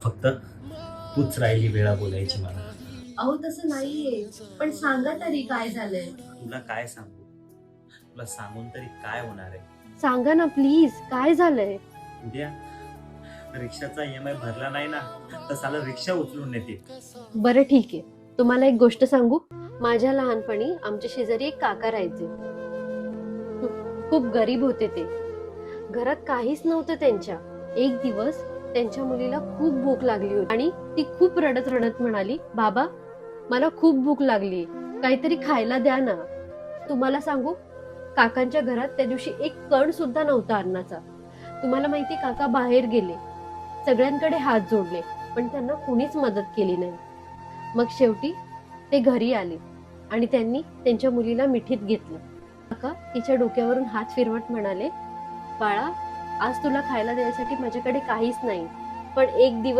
फक्त तूच राहिली वेळा बोलायची मला. अहो तसं नाहीये, पण सांगा तरी काय झालंय. तुला काय सांगू? तुला सांगून तरी काय होणार आहे? सांगा ना प्लीज, काय झालंय. उद्या रिक्षाचा EMI भरला नाही ना तर साला रिक्षा उचलून नेते. बरं ठीक आहे, तुम्हाला एक गोष्ट सांगू. माझ्या लहानपणी आमच्या शेजारी एक काका राहायचे. खूप गरीब होते ते. घरात काहीच नव्हतं त्यांच्या. एक दिवस त्यांच्या मुलीला खूप भूक लागली होती आणि ती खूप रडत रडत म्हणाली, बाबा मला खूप भूक लागली, काहीतरी खायला द्या ना. तुम्हाला सांगू, काकांच्या घरात त्या दिवशी एक कण सुद्धा नव्हता अन्नाचा. तुम्हाला माहिती, काका बाहेर गेले, सगळ्यांकडे हात जोडले, पण त्यांना कुणीच मदत केली नाही. मग शेवटी ते घरी आले आणि त्यांनी त्यांच्या मुलीला मिठीत घेतलं. काका तिच्या डोक्यावरून हात फिरवत म्हणाले, बाळा आज तुला खायला द्यायसाठी माझ्याकडे काहीच नाही, पण एक दिवस